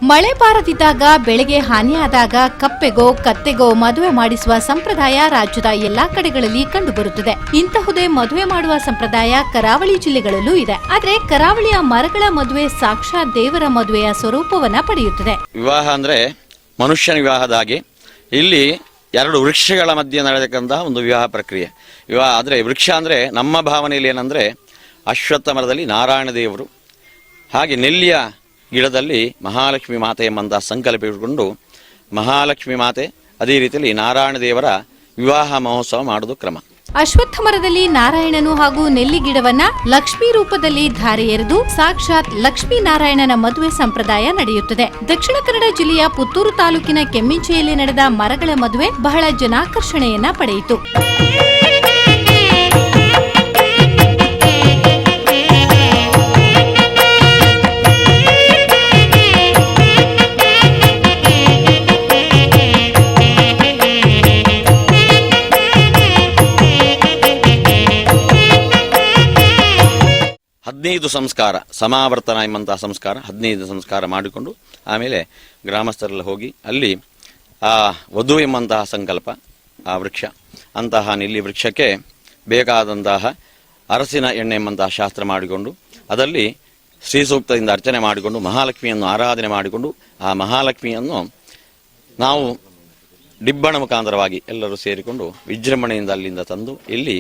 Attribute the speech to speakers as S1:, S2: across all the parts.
S1: ಮಳೆ ಬಾರದಿದ್ದಾಗ, ಬೆಳೆಗೆ ಹಾನಿಯಾದಾಗ ಕಪ್ಪೆಗೋ ಕತ್ತೆಗೋ ಮದುವೆ ಮಾಡಿಸುವ ಸಂಪ್ರದಾಯ ರಾಜ್ಯದ ಎಲ್ಲಾ ಕಡೆಗಳಲ್ಲಿ ಕಂಡುಬರುತ್ತದೆ. ಇಂತಹುದೇ ಮದುವೆ ಮಾಡುವ ಸಂಪ್ರದಾಯ ಕರಾವಳಿ ಜಿಲ್ಲೆಗಳಲ್ಲೂ ಇದೆ. ಆದ್ರೆ ಕರಾವಳಿಯ ಮರಗಳ ಮದುವೆ ಸಾಕ್ಷಾತ್ ದೇವರ ಮದುವೆಯ ಸ್ವರೂಪವನ್ನ ಪಡೆಯುತ್ತದೆ.
S2: ವಿವಾಹ ಅಂದ್ರೆ ಮನುಷ್ಯನ ವಿವಾಹದ ಹಾಗೆ ಇಲ್ಲಿ ಎರಡು ವೃಕ್ಷಗಳ ಮಧ್ಯೆ ನಡೆಯತಕ್ಕಂತಹ ಒಂದು ವಿವಾಹ ಪ್ರಕ್ರಿಯೆ. ವಿವಾಹ ಆದರೆ ವೃಕ್ಷ ಅಂದರೆ ನಮ್ಮ ಭಾವನೆಯಲ್ಲಿ ಏನಂದರೆ ಅಶ್ವತ್ಥ ಮರದಲ್ಲಿ ನಾರಾಯಣ ದೇವರು, ಹಾಗೆ ನೆಲ್ಲಿಯ ಗಿಡದಲ್ಲಿ ಮಹಾಲಕ್ಷ್ಮಿ ಮಾತೆ ಎಂಬಂತಹ ಸಂಕಲ್ಪ ಇಟ್ಟುಕೊಂಡು ಮಹಾಲಕ್ಷ್ಮಿ ಮಾತೆ, ಅದೇ ರೀತಿಯಲ್ಲಿ ನಾರಾಯಣ ದೇವರ ವಿವಾಹ ಮಹೋತ್ಸವ ಮಾಡುವುದು ಕ್ರಮ.
S1: ಅಶ್ವತ್ಥ ಮರದಲ್ಲಿ ನಾರಾಯಣನು ಹಾಗೂ ನೆಲ್ಲಿ ಗಿಡವನ್ನ ಲಕ್ಷ್ಮೀ ರೂಪದಲ್ಲಿ ಧಾರೆ ಎರೆದು ಸಾಕ್ಷಾತ್ ಲಕ್ಷ್ಮೀ ನಾರಾಯಣನ ಮದುವೆ ಸಂಪ್ರದಾಯ ನಡೆಯುತ್ತದೆ. ದಕ್ಷಿಣ ಕನ್ನಡ ಜಿಲ್ಲೆಯ ಪುತ್ತೂರು ತಾಲೂಕಿನ ಕೆಮ್ಮಿಂಚೆಯಲ್ಲಿ ನಡೆದ ಮರಗಳ ಮದುವೆ ಬಹಳ ಜನಾಕರ್ಷಣೆಯನ್ನ ಪಡೆಯಿತು.
S2: ಸಂಸ್ಕಾರ ಸಮಾವರ್ತನ ಎಂಬಂತಹ ಸಂಸ್ಕಾರ 15 ಸಂಸ್ಕಾರ ಮಾಡಿಕೊಂಡು ಆಮೇಲೆ ಗ್ರಾಮಸ್ಥರೆಲ್ಲ ಹೋಗಿ ಅಲ್ಲಿ ಆ ವಧು ಎಂಬಂತಹ ಸಂಕಲ್ಪ, ಆ ವೃಕ್ಷ ಅಂತಹ ನೆಲ್ಲಿ ವೃಕ್ಷಕ್ಕೆ ಬೇಕಾದಂತಹ ಅರಸಿನ ಎಣ್ಣೆ ಎಂಬಂತಹ ಶಾಸ್ತ್ರ ಮಾಡಿಕೊಂಡು ಅದರಲ್ಲಿ ಶ್ರೀ ಸೂಕ್ತದಿಂದ ಅರ್ಚನೆ ಮಾಡಿಕೊಂಡು ಮಹಾಲಕ್ಷ್ಮಿಯನ್ನು ಆರಾಧನೆ ಮಾಡಿಕೊಂಡು ಆ ಮಹಾಲಕ್ಷ್ಮಿಯನ್ನು ನಾವು ಡಿಬ್ಬಣ ಮುಖಾಂತರವಾಗಿ ಎಲ್ಲರೂ ಸೇರಿಕೊಂಡು ವಿಜೃಂಭಣೆಯಿಂದ ಅಲ್ಲಿಂದ ತಂದು ಇಲ್ಲಿ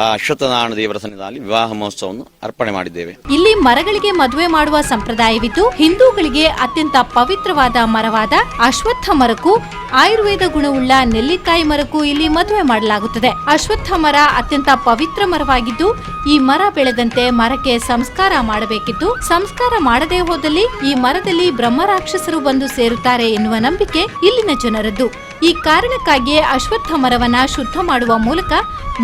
S2: ಆ ಅಶ್ವತ್ಥನಾರಾಯಣ ದೇವರ ಸನ್ನಿಧಾನದಲ್ಲಿ ವಿವಾಹ ಮಹೋತ್ಸವವನ್ನು ಅರ್ಪಣೆ ಮಾಡಿದ್ದೇವೆ.
S1: ಇಲ್ಲಿ ಮರಗಳಿಗೆ ಮದುವೆ ಮಾಡುವ ಸಂಪ್ರದಾಯವಿದ್ದು, ಹಿಂದೂಗಳಿಗೆ ಅತ್ಯಂತ ಪವಿತ್ರವಾದ ಮರವಾದ ಅಶ್ವತ್ಥ ಮರಕ್ಕೂ ಆಯುರ್ವೇದ ಗುಣವುಳ್ಳ ನೆಲ್ಲಿಕಾಯಿ ಮರಕ್ಕೂ ಇಲ್ಲಿ ಮದುವೆ ಮಾಡಲಾಗುತ್ತದೆ. ಅಶ್ವತ್ಥ ಮರ ಅತ್ಯಂತ ಪವಿತ್ರ ಮರವಾಗಿದ್ದು, ಈ ಮರ ಬೆಳೆದಂತೆ ಮರಕ್ಕೆ ಸಂಸ್ಕಾರ ಮಾಡಬೇಕಿದ್ದು, ಸಂಸ್ಕಾರ ಮಾಡದೇ ಹೋದಲ್ಲಿ ಈ ಮರದಲ್ಲಿ ಬ್ರಹ್ಮರಾಕ್ಷಸರು ಬಂದು ಸೇರುತ್ತಾರೆ ಎನ್ನುವ ನಂಬಿಕೆ ಇಲ್ಲಿನ ಜನರದ್ದು. ಈ ಕಾರಣಕ್ಕಾಗಿಯೇ ಅಶ್ವತ್ಥ ಮರವನ್ನ ಶುದ್ಧ ಮಾಡುವ ಮೂಲಕ,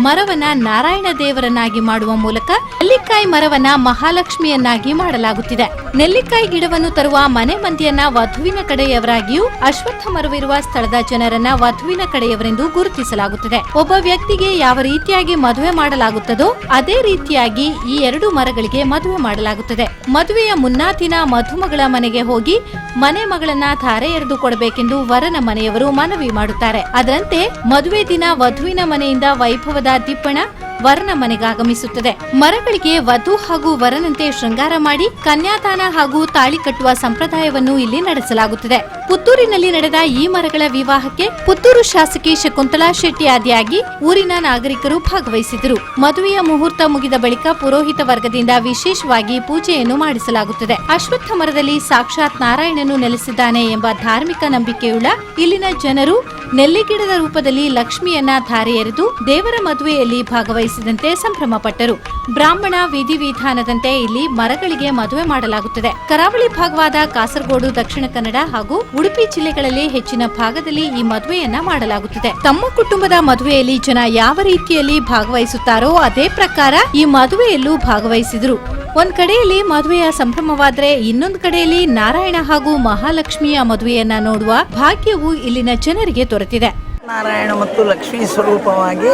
S1: ಮರವನ್ನ ನಾರಾಯಣ ದೇವರನ್ನಾಗಿ ಮಾಡುವ ಮೂಲಕ ನೆಲ್ಲಿಕಾಯಿ ಮರವನ್ನ ಮಹಾಲಕ್ಷ್ಮಿಯನ್ನಾಗಿ ಮಾಡಲಾಗುತ್ತಿದೆ. ನೆಲ್ಲಿಕಾಯಿ ಗಿಡವನ್ನು ತರುವ ಮನೆ ಮಂದಿಯನ್ನ ವಧುವಿನ ಕಡೆಯವರಾಗಿಯೂ, ಅಶ್ವತ್ಥ ಮರವಿರುವ ಸ್ಥಳದ ಜನರನ್ನ ವಧುವಿನ ಕಡೆಯವರೆಂದು ಗುರುತಿಸಲಾಗುತ್ತದೆ. ಒಬ್ಬ ವ್ಯಕ್ತಿಗೆ ಯಾವ ರೀತಿಯಾಗಿ ಮದುವೆ ಮಾಡಲಾಗುತ್ತದೋ ಅದೇ ರೀತಿಯಾಗಿ ಈ ಎರಡು ಮರಗಳಿಗೆ ಮದುವೆ ಮಾಡಲಾಗುತ್ತದೆ. ಮದುವೆಯ ಮುನ್ನಾ ದಿನ ಮಧುಮಗಳ ಮನೆಗೆ ಹೋಗಿ ಮನೆ ಮಗಳನ್ನ ಧಾರೆ ಎರೆದು ಕೊಡಬೇಕೆಂದು ವರನ ಮನೆಯವರು ಮನವಿ ಮಾಡುತ್ತಾರೆ. ಅದರಂತೆ ಮದುವೆ ದಿನ ವಧುವಿನ ಮನೆಯಿಂದ ವೈಭವದ ದಿಪ್ಪಣ ವರನ ಮನೆಗಾಗಮಿಸುತ್ತದೆ. ಮರಗಳಿಗೆ ವಧು ಹಾಗೂ ವರನಂತೆ ಶೃಂಗಾರ ಮಾಡಿ ಕನ್ಯಾದಾನ ಹಾಗೂ ತಾಳಿ ಕಟ್ಟುವ ಸಂಪ್ರದಾಯವನ್ನು ಇಲ್ಲಿ ನಡೆಸಲಾಗುತ್ತದೆ. ಪುತ್ತೂರಿನಲ್ಲಿ ನಡೆದ ಈ ಮರಗಳ ವಿವಾಹಕ್ಕೆ ಪುತ್ತೂರು ಶಾಸಕಿ ಶಕುಂತಲಾ ಶೆಟ್ಟಿ ಆದಿಯಾಗಿ ಊರಿನ ನಾಗರಿಕರು ಭಾಗವಹಿಸಿದರು. ಮದುವೆಯ ಮುಹೂರ್ತ ಮುಗಿದ ಬಳಿಕ ಪುರೋಹಿತ ವರ್ಗದಿಂದ ವಿಶೇಷವಾಗಿ ಪೂಜೆಯನ್ನು ಮಾಡಿಸಲಾಗುತ್ತದೆ. ಅಶ್ವತ್ಥ ಮರದಲ್ಲಿ ಸಾಕ್ಷಾತ್ ನಾರಾಯಣನು ನೆಲೆಸಿದ್ದಾನೆ ಎಂಬ ಧಾರ್ಮಿಕ ನಂಬಿಕೆಯುಳ್ಳ ಇಲ್ಲಿನ ಜನರು ನೆಲ್ಲಿಗಿಡದ ರೂಪದಲ್ಲಿ ಲಕ್ಷ್ಮಿಯನ್ನ ಧಾರೆ ಎರೆದು ದೇವರ ಮದುವೆಯಲ್ಲಿ ಭಾಗವಹಿಸಿದಂತೆ ಸಂಭ್ರಮ ಪಟ್ಟರು. ಬ್ರಾಹ್ಮಣ ವಿಧಿವಿಧಾನದಂತೆ ಇಲ್ಲಿ ಮರಗಳಿಗೆ ಮದುವೆ ಮಾಡಲಾಗುತ್ತದೆ. ಕರಾವಳಿ ಭಾಗವಾದ ಕಾಸರಗೋಡು, ದಕ್ಷಿಣ ಕನ್ನಡ ಹಾಗೂ ಉಡುಪಿ ಜಿಲ್ಲೆಗಳಲ್ಲಿ ಹೆಚ್ಚಿನ ಭಾಗದಲ್ಲಿ ಈ ಮದುವೆಯನ್ನ ಮಾಡಲಾಗುತ್ತದೆ. ತಮ್ಮ ಕುಟುಂಬದ ಮದುವೆಯಲ್ಲಿ ಜನ ಯಾವ ರೀತಿಯಲ್ಲಿ ಭಾಗವಹಿಸುತ್ತಾರೋ ಅದೇ ಪ್ರಕಾರ ಈ ಮದುವೆಯಲ್ಲೂ ಭಾಗವಹಿಸಿದರು. ಒಂದ್ ಕಡೆಯಲ್ಲಿ ಮದುವೆಯ ಸಂಭ್ರಮವಾದ್ರೆ ಇನ್ನೊಂದು ಕಡೆಯಲ್ಲಿ ನಾರಾಯಣ ಹಾಗೂ ಮಹಾಲಕ್ಷ್ಮಿಯ ಮದುವೆಯನ್ನ ನೋಡುವ ಭಾಗ್ಯವು ಇಲ್ಲಿನ ಜನರಿಗೆ ದೊರೆತಿದೆ.
S3: ನಾರಾಯಣ ಮತ್ತು ಲಕ್ಷ್ಮೀ ಸ್ವರೂಪವಾಗಿ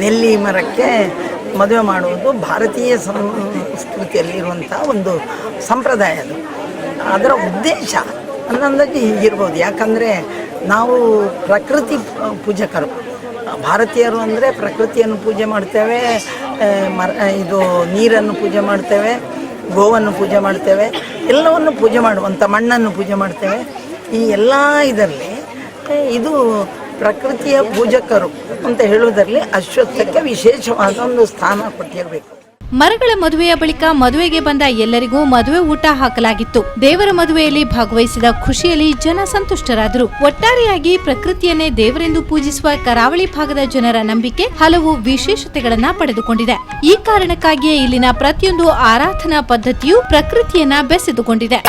S3: ನೆಲ್ಲಿ ಮರಕ್ಕೆ ಮದುವೆ ಮಾಡುವುದು ಭಾರತೀಯ ಸಂಸ್ಕೃತಿಯಲ್ಲಿ ಇರುವಂತಹ ಒಂದು ಸಂಪ್ರದಾಯ. ಅದು ಅದರ ಉದ್ದೇಶ ಅನ್ನೊಂದಾಗಿ ಹೀಗಿರ್ಬೋದು. ಯಾಕಂದರೆ ನಾವು ಪ್ರಕೃತಿ ಪೂಜಕರು ಭಾರತೀಯರು. ಅಂದರೆ ಪ್ರಕೃತಿಯನ್ನು ಪೂಜೆ ಮಾಡ್ತೇವೆ, ಇದು ನೀರನ್ನು ಪೂಜೆ ಮಾಡ್ತೇವೆ, ಗೋವನ್ನು ಪೂಜೆ ಮಾಡ್ತೇವೆ, ಎಲ್ಲವನ್ನು ಪೂಜೆ ಮಾಡುವಂಥ ಮಣ್ಣನ್ನು ಪೂಜೆ ಮಾಡ್ತೇವೆ. ಈ ಎಲ್ಲ ಇದರಲ್ಲಿ ಇದು ಪ್ರಕೃತಿಯ ಪೂಜಕರು ಅಂತ ಹೇಳುವುದರಲ್ಲಿ ಅಶ್ವತ್ಥಕ್ಕೆ ವಿಶೇಷವಾದ ಒಂದು ಸ್ಥಾನ ಕೊಟ್ಟಿರಬೇಕು.
S1: ಮರಗಳ ಮದುವೆಯ ಬಳಿಕ ಮದುವೆಗೆ ಬಂದ ಎಲ್ಲರಿಗೂ ಮದುವೆ ಊಟ ಹಾಕಲಾಗಿತ್ತು. ದೇವರ ಮದುವೆಯಲ್ಲಿ ಭಾಗವಹಿಸಿದ ಖುಷಿಯಲ್ಲಿ ಜನ ಸಂತುಷ್ಟರಾದರು. ಒಟ್ಟಾರೆಯಾಗಿ ಪ್ರಕೃತಿಯನ್ನೇ ದೇವರೆಂದು ಪೂಜಿಸುವ ಕರಾವಳಿ ಭಾಗದ ಜನರ ನಂಬಿಕೆ ಹಲವು ವಿಶೇಷತೆಗಳನ್ನ ಪಡೆದುಕೊಂಡಿದೆ. ಈ ಕಾರಣಕ್ಕಾಗಿಯೇ ಇಲ್ಲಿನ ಪ್ರತಿಯೊಂದು ಆರಾಧನಾ ಪದ್ಧತಿಯು ಪ್ರಕೃತಿಯನ್ನ ಬೆಸೆದುಕೊಂಡಿದೆ.